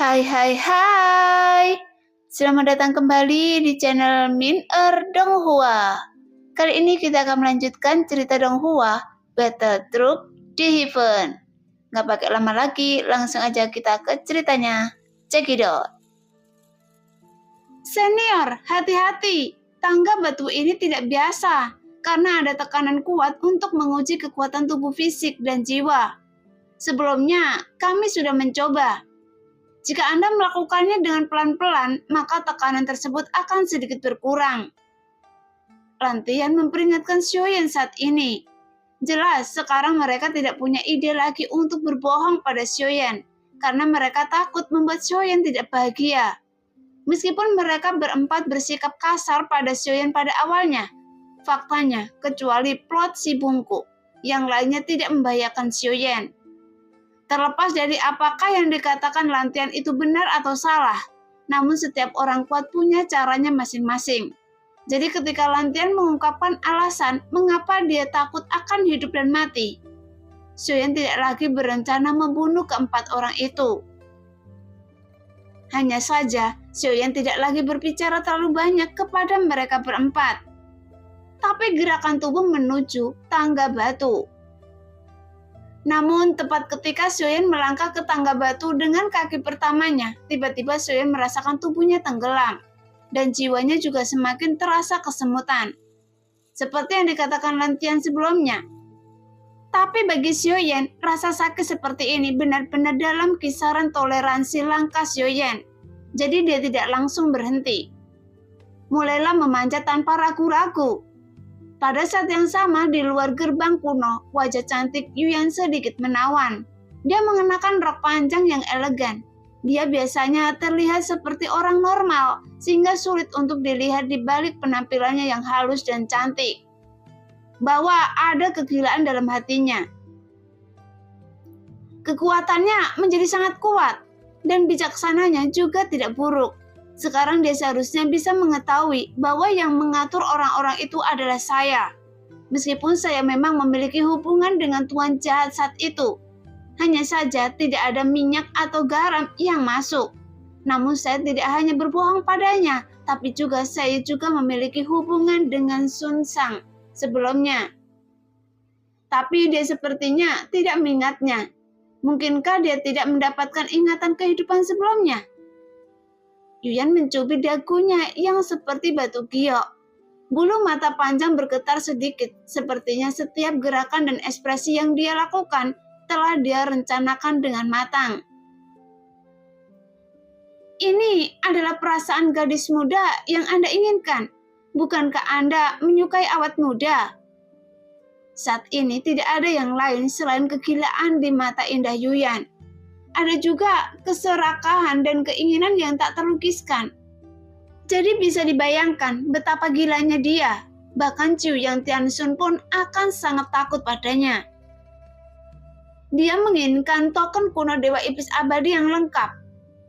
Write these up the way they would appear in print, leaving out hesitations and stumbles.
Hai hai hai. Selamat datang kembali di channel Min Donghua. Kali ini kita akan melanjutkan cerita Donghua Battle Truck di Heaven. Nggak pakai lama lagi, langsung aja kita ke ceritanya. Cekidot. Senior, hati-hati. Tangga batu ini tidak biasa karena ada tekanan kuat untuk menguji kekuatan tubuh fisik dan jiwa. Sebelumnya, kami sudah mencoba. Jika Anda melakukannya dengan pelan-pelan, maka tekanan tersebut akan sedikit berkurang. Lantian memperingatkan Xiaoyan saat ini. Jelas, sekarang mereka tidak punya ide lagi untuk berbohong pada Xiaoyan, karena mereka takut membuat Xiaoyan tidak bahagia. Meskipun mereka berempat bersikap kasar pada Xiaoyan pada awalnya, faktanya, kecuali plot si bungkuk, yang lainnya tidak membahayakan Xiaoyan. Terlepas dari apakah yang dikatakan Lantian itu benar atau salah, namun setiap orang kuat punya caranya masing-masing. Jadi ketika Lantian mengungkapkan alasan mengapa dia takut akan hidup dan mati, Xiaoyan tidak lagi berencana membunuh keempat orang itu. Hanya saja, Xiaoyan tidak lagi berbicara terlalu banyak kepada mereka berempat. Tapi gerakan tubuh menuju tangga batu. Namun, tepat ketika Xiaoyan melangkah ke tangga batu dengan kaki pertamanya, tiba-tiba Xiaoyan merasakan tubuhnya tenggelam, dan jiwanya juga semakin terasa kesemutan. Seperti yang dikatakan Lantian sebelumnya. Tapi bagi Xiaoyan, rasa sakit seperti ini benar-benar dalam kisaran toleransi langkah Xiaoyan. Jadi dia tidak langsung berhenti. Mulailah memanjat tanpa ragu-ragu. Pada saat yang sama di luar gerbang kuno, wajah cantik Yuyan sedikit menawan. Dia mengenakan rok panjang yang elegan. Dia biasanya terlihat seperti orang normal, sehingga sulit untuk dilihat di balik penampilannya yang halus dan cantik. Bahwa ada kegilaan dalam hatinya. Kekuatannya menjadi sangat kuat, dan bijaksananya juga tidak buruk. Sekarang dia seharusnya bisa mengetahui bahwa yang mengatur orang-orang itu adalah saya. Meskipun saya memang memiliki hubungan dengan tuan jahat saat itu. Hanya saja tidak ada minyak atau garam yang masuk. Namun saya tidak hanya berbohong padanya, tapi juga saya juga memiliki hubungan dengan Sun Sang sebelumnya. Tapi dia sepertinya tidak mengingatnya. Mungkinkah dia tidak mendapatkan ingatan kehidupan sebelumnya? Yuyan mencubit dagunya yang seperti batu giok. Bulu mata panjang bergetar sedikit, sepertinya setiap gerakan dan ekspresi yang dia lakukan telah dia rencanakan dengan matang. Ini adalah perasaan gadis muda yang Anda inginkan. Bukankah Anda menyukai awet muda? Saat ini tidak ada yang lain selain kegilaan di mata indah Yuyan. Ada juga keserakahan dan keinginan yang tak terlukiskan. Jadi bisa dibayangkan betapa gilanya dia. Bahkan Ciu Yang Tianxun pun akan sangat takut padanya. Dia menginginkan token kuno Dewa Iblis Abadi yang lengkap.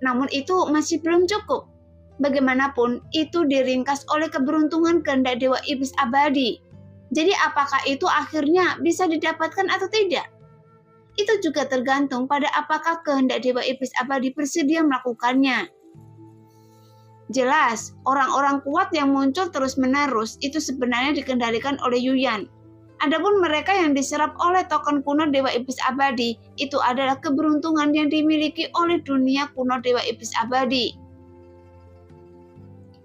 Namun itu masih belum cukup. Bagaimanapun itu diringkas oleh keberuntungan kehendak Dewa Iblis Abadi. Jadi apakah itu akhirnya bisa didapatkan atau tidak? Itu juga tergantung pada apakah kehendak Dewa Iblis Abadi bersedia melakukannya. Jelas, orang-orang kuat yang muncul terus-menerus itu sebenarnya dikendalikan oleh Yuyan. Adapun mereka yang diserap oleh token kuno Dewa Iblis Abadi, itu adalah keberuntungan yang dimiliki oleh dunia kuno Dewa Iblis Abadi.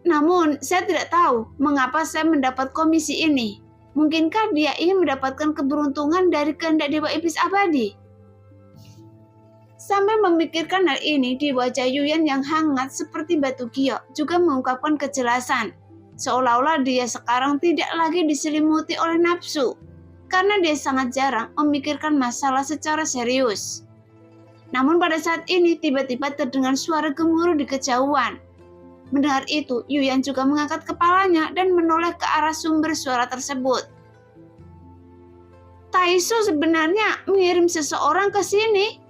Namun, saya tidak tahu mengapa saya mendapat komisi ini. Mungkinkah dia ingin mendapatkan keberuntungan dari kehendak Dewa Iblis Abadi? Sambil memikirkan hal ini, di wajah Yuyan yang hangat seperti batu giok juga mengungkapkan kejelasan. Seolah-olah dia sekarang tidak lagi diselimuti oleh nafsu, karena dia sangat jarang memikirkan masalah secara serius. Namun pada saat ini tiba-tiba terdengar suara gemuruh di kejauhan. Mendengar itu, Yuyan juga mengangkat kepalanya dan menoleh ke arah sumber suara tersebut. Taisu sebenarnya mengirim seseorang ke sini.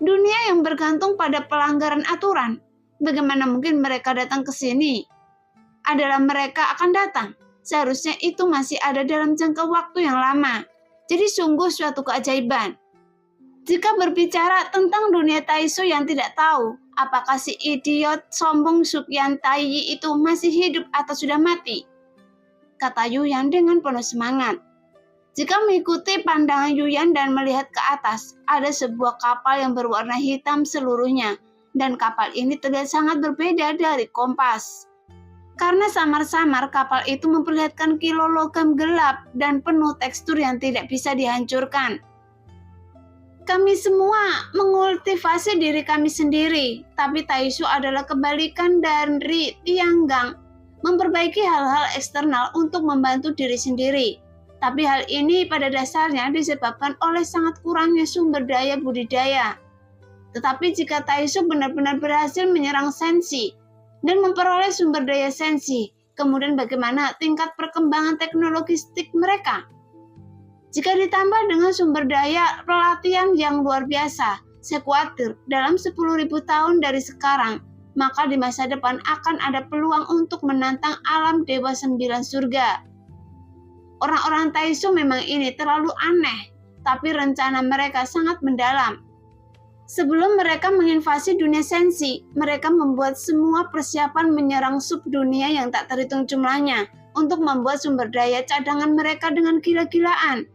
Dunia yang bergantung pada pelanggaran aturan. Bagaimana mungkin mereka datang ke sini? Adalah mereka akan datang. Seharusnya itu masih ada dalam jangka waktu yang lama. Jadi sungguh suatu keajaiban. Jika berbicara tentang dunia Taisu yang tidak tahu, apakah si idiot sombong Sukyan Taiyi itu masih hidup atau sudah mati? Kata Yuyan dengan penuh semangat. Jika mengikuti pandangan Yuyan dan melihat ke atas, ada sebuah kapal yang berwarna hitam seluruhnya, dan kapal ini terlihat sangat berbeda dari kompas. Karena samar-samar kapal itu memperlihatkan kilo logam gelap dan penuh tekstur yang tidak bisa dihancurkan. Kami semua mengultivasi diri kami sendiri, tapi Taisu adalah kebalikan dari Tianggang, memperbaiki hal-hal eksternal untuk membantu diri sendiri. Tapi hal ini pada dasarnya disebabkan oleh sangat kurangnya sumber daya budidaya. Tetapi jika Taisu benar-benar berhasil menyerang Sensi dan memperoleh sumber daya Sensi, kemudian bagaimana tingkat perkembangan teknologistik mereka? Jika ditambah dengan sumber daya pelatihan yang luar biasa, saya khawatir dalam 10.000 tahun dari sekarang, maka di masa depan akan ada peluang untuk menantang alam Dewa 9 Surga. Orang-orang Taisu memang ini terlalu aneh, tapi rencana mereka sangat mendalam. Sebelum mereka menginvasi dunia Sensi, mereka membuat semua persiapan menyerang subdunia yang tak terhitung jumlahnya untuk membuat sumber daya cadangan mereka dengan gila-gilaan.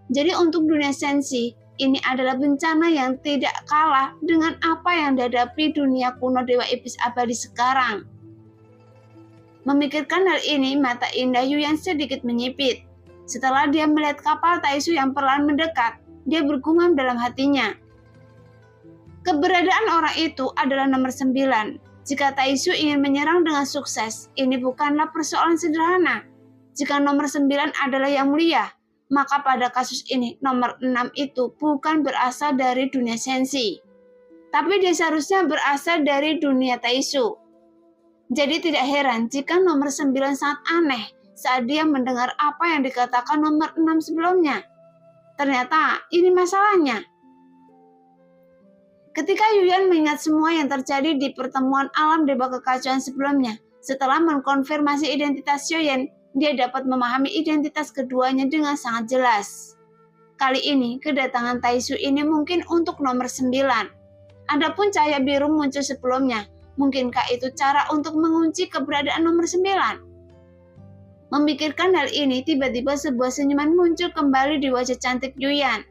Jadi untuk dunia Sensi, ini adalah bencana yang tidak kalah dengan apa yang dihadapi dunia kuno Dewa Iblis Abadi sekarang. Memikirkan hal ini, mata indah Yuyan sedikit menyipit. Setelah dia melihat kapal Taisu yang perlahan mendekat, dia bergumam dalam hatinya. Keberadaan orang itu adalah nomor 9. Jika Taisu ingin menyerang dengan sukses, ini bukanlah persoalan sederhana. Jika nomor 9 adalah yang mulia, maka pada kasus ini nomor 6 itu bukan berasal dari dunia Sensi, tapi dia seharusnya berasal dari dunia Taisu. Jadi tidak heran jika nomor 9 sangat aneh saat dia mendengar apa yang dikatakan nomor 6 sebelumnya. Ternyata ini masalahnya. Ketika Yuyan mengingat semua yang terjadi di pertemuan alam Dewa Kekacauan sebelumnya, setelah mengkonfirmasi identitas Xiaoyan, dia dapat memahami identitas keduanya dengan sangat jelas. Kali ini, kedatangan Taisu ini mungkin untuk nomor 9. Adapun cahaya biru muncul sebelumnya, mungkinkah itu cara untuk mengunci keberadaan nomor 9? Memikirkan hal ini, tiba-tiba sebuah senyuman muncul kembali di wajah cantik Yuyan.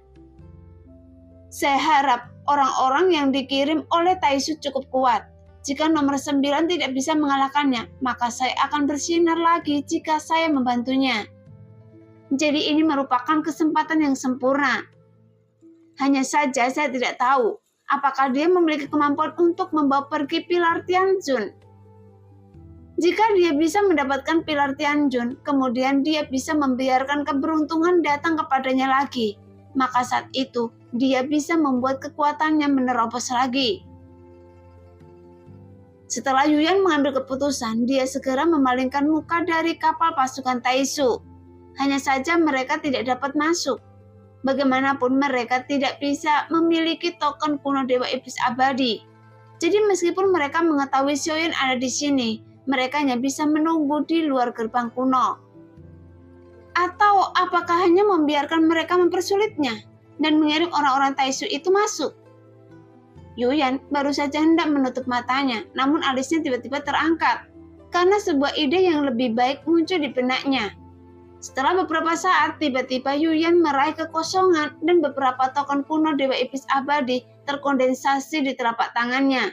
Saya harap orang-orang yang dikirim oleh Taisu cukup kuat. Jika nomor 9 tidak bisa mengalahkannya, maka saya akan bersinar lagi jika saya membantunya. Jadi ini merupakan kesempatan yang sempurna. Hanya saja saya tidak tahu apakah dia memiliki kemampuan untuk membawa pergi pilar Tianjun. Jika dia bisa mendapatkan pilar Tianjun, kemudian dia bisa membiarkan keberuntungan datang kepadanya lagi, maka saat itu dia bisa membuat kekuatannya menerobos lagi. Setelah Yuyan mengambil keputusan, dia segera memalingkan muka dari kapal pasukan Taisu. Hanya saja mereka tidak dapat masuk. Bagaimanapun mereka tidak bisa memiliki token kuno Dewa Iblis Abadi. Jadi meskipun mereka mengetahui Xiaoyan ada di sini, mereka hanya bisa menunggu di luar gerbang kuno. Atau apakah hanya membiarkan mereka mempersulitnya dan mengirim orang-orang Taisu itu masuk? Yuyan baru saja hendak menutup matanya, namun alisnya tiba-tiba terangkat karena sebuah ide yang lebih baik muncul di benaknya. Setelah beberapa saat, tiba-tiba Yuyan meraih kekosongan dan beberapa token kuno Dewa Iblis Abadi terkondensasi di telapak tangannya.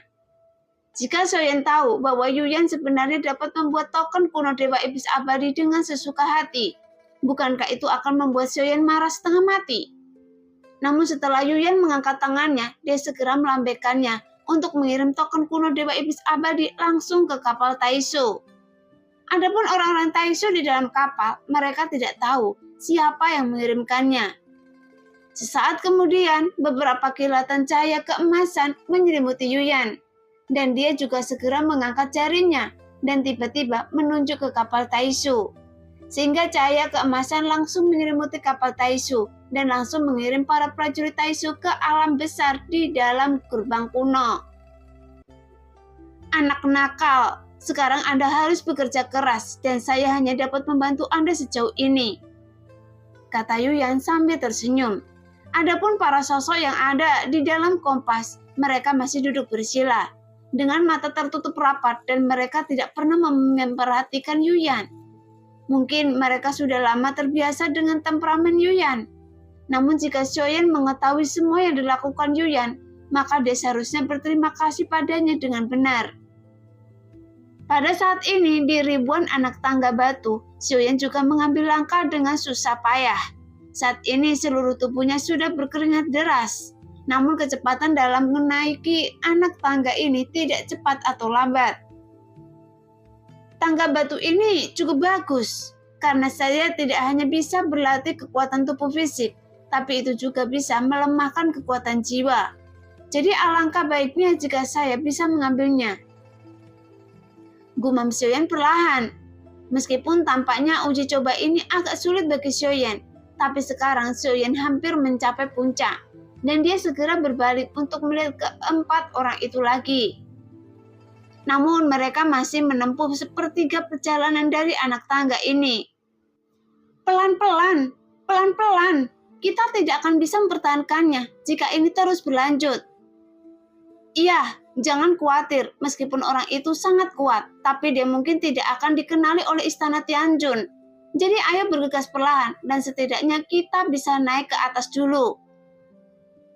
Jika Xiaoyan tahu bahwa Yuyan sebenarnya dapat membuat token kuno Dewa Iblis Abadi dengan sesuka hati, bukankah itu akan membuat Xiaoyan marah setengah mati? Namun setelah Yuyan mengangkat tangannya, dia segera melambaikannya untuk mengirim token kuno Dewa Iblis Abadi langsung ke kapal Taisu. Adapun orang-orang Taisu di dalam kapal, mereka tidak tahu siapa yang mengirimkannya. Sesaat kemudian, beberapa kilatan cahaya keemasan menyelimuti Yuyan. Dan dia juga segera mengangkat jarinya dan tiba-tiba menunjuk ke kapal Taisu. Sehingga cahaya keemasan langsung menyelimuti kapal Taisu dan langsung mengirim para prajurit Taisu ke alam besar di dalam gerbang kuno. Anak nakal, sekarang Anda harus bekerja keras dan saya hanya dapat membantu Anda sejauh ini, kata Yuyan sambil tersenyum. Adapun para sosok yang ada di dalam kompas, mereka masih duduk bersila. dengan mata tertutup rapat dan mereka tidak pernah memperhatikan Yuyan. Mungkin mereka sudah lama terbiasa dengan temperamen Yuyan. Namun jika Xiaoyan mengetahui semua yang dilakukan Yuyan, maka dia seharusnya berterima kasih padanya dengan benar. Pada saat ini, di ribuan anak tangga batu, Xiaoyan juga mengambil langkah dengan susah payah. Saat ini seluruh tubuhnya sudah berkeringat deras. Namun kecepatan dalam menaiki anak tangga ini tidak cepat atau lambat. Tangga batu ini cukup bagus, karena saya tidak hanya bisa berlatih kekuatan tubuh fisik, tapi itu juga bisa melemahkan kekuatan jiwa. Jadi alangkah baiknya jika saya bisa mengambilnya. Gumam Xiaoyan perlahan. Meskipun tampaknya uji coba ini agak sulit bagi Xiaoyan, tapi sekarang Xiaoyan hampir mencapai puncak, dan dia segera berbalik untuk melihat keempat orang itu lagi. Namun mereka masih menempuh sepertiga perjalanan dari anak tangga ini. Pelan-pelan, pelan-pelan, kita tidak akan bisa mempertahankannya jika ini terus berlanjut. Iya, jangan khawatir, meskipun orang itu sangat kuat, tapi dia mungkin tidak akan dikenali oleh istana Tianjun. Jadi ayo bergegas perlahan, dan setidaknya kita bisa naik ke atas dulu.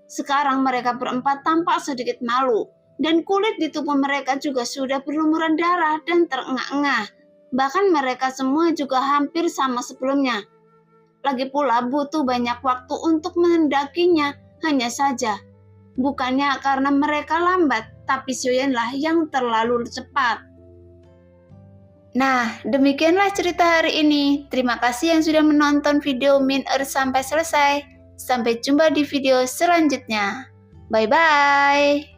Sekarang mereka berempat tampak sedikit malu, dan kulit di tubuh mereka juga sudah berlumuran darah dan terengah-engah. Bahkan mereka semua juga hampir sama sebelumnya. Lagi pula butuh banyak waktu untuk mendakinya, hanya saja bukannya karena mereka lambat, tapi Xiaoyanlah yang terlalu cepat. Nah, demikianlah cerita hari ini. Terima kasih yang sudah menonton video Min Earth sampai selesai. Sampai jumpa di video selanjutnya. Bye-bye.